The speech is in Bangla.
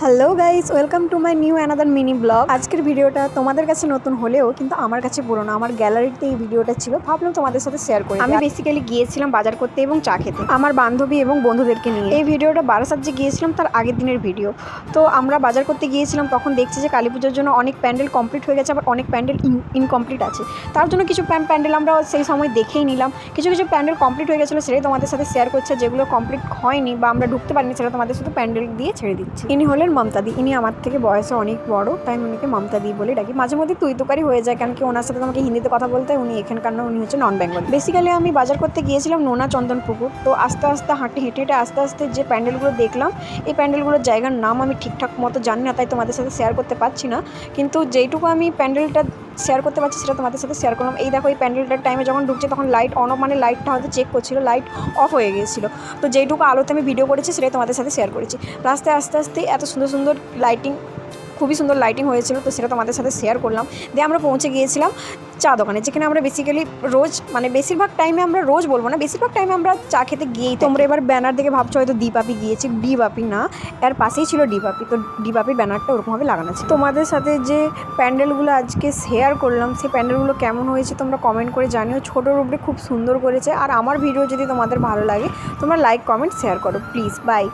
Hello guys, welcome to my new another mini blog. আজকের ভিডিওটা তোমাদের কাছে নতুন হলেও কিন্তু আমার কাছে পুরোনো। আমার গ্যালারিতে এই ভিডিওটা ছিল, ভাবলাম তোমাদের সাথে শেয়ার করি। আমি বেসিক্যালি গিয়েছিলাম বাজার করতে এবং চা খেতে আমার বান্ধবী এবং বন্ধুদেরকে নিয়ে। এই ভিডিওটা বারাসাত যে গিয়েছিলাম তার আগের দিনের ভিডিও। তো আমরা বাজার করতে গিয়েছিলাম, তখন দেখছি যে কালী পুজোর জন্য অনেক প্যান্ডেল কমপ্লিট হয়ে গেছে, আবার অনেক প্যান্ডেল ইনকমপ্লিট আছে। তার জন্য কিছু প্যান্ডেল আমরা সেই সময় দেখেই নিলাম। কিছু কিছু প্যান্ডেল কমপ্লিট হয়ে গেছিলো, সেটাই তোমাদের সাথে শেয়ার করছে। যেগুলো কমপ্লিট হয়নি বা আমরা ঢুকতে পারিনি, সেটা তোমাদের শুধু প্যান্ডেল দিয়ে ছেড়ে দিচ্ছি। ইনি হলেন মমতাদি। ইনি আমার থেকে বয়সে অনেক বড়, তাই আমি উনিকে মমতাদি বলে ডাকি। মাঝে মধ্যে তুই তুকারি হয়ে যায়, কারণ কি ওনার সাথে আমাকে হিন্দিতে কথা বলতে হয়। উনি এখানকার না, উনি হচ্ছে নন বেঙ্গল। বেসিক্যালি আমি বাজার করতে গিয়েছিলাম নোনা চন্দনপুকুর। তো আস্তে আস্তে হেঁটে হেঁটে আস্তে আস্তে যে প্যান্ডেলগুলো দেখলাম, এই প্যান্ডেলগুলোর জায়গার নাম আমি ঠিকঠাক মতো জানি না, তাই তোমাদের সাথে শেয়ার করতে পারছি না। কিন্তু যেইটুকু আমি প্যান্ডেলটা শেয়ার করতে পারছি সেটা তোমাদের সাথে শেয়ার করলাম। এই দেখো, এই প্যান্ডেলটার টাইমে যখন ঢুকছে তখন লাইট অন অফ, মানে লাইটটা হয়তো চেক করছিল, লাইট অফ হয়ে গিয়েছিলো। তো যেইটুকু আলোতে আমি ভিডিও করেছি সেটাই তোমাদের সাথে শেয়ার করেছি। রাস্তায় আস্তে আস্তে এত সুন্দর সুন্দর লাইটিং, খুবই সুন্দর লাইটিং হয়েছিল, তো সেটা তোমাদের সাথে শেয়ার করলাম। দিয়ে আমরা পৌঁছে গিয়েছিলাম চা দোকানে, যেখানে আমরা বেসিক্যালি রোজ, মানে বেশিরভাগ টাইমে, আমরা রোজ বলবো না, বেশিরভাগ টাইমে আমরা চা খেতে গিয়েই। তোমরা এবার ব্যানার দেখে ভাবছো হয়তো ডিপাপি গিয়েছি। ডিপাপি না, এর পাশেই ছিল ডিপাপি। তো ডিপাপির ব্যানারটা ওরকমভাবে লাগানো ছিল। তোমাদের সাথে যে প্যান্ডেলগুলো আজকে শেয়ার করলাম, সেই প্যান্ডেলগুলো কেমন হয়েছে তোমরা কমেন্ট করে জানিও। ছোটোর উপরে খুব সুন্দর করেছে। আর আমার ভিডিও যদি তোমাদের ভালো লাগে, তোমরা লাইক কমেন্ট শেয়ার করো প্লিজ। বাই।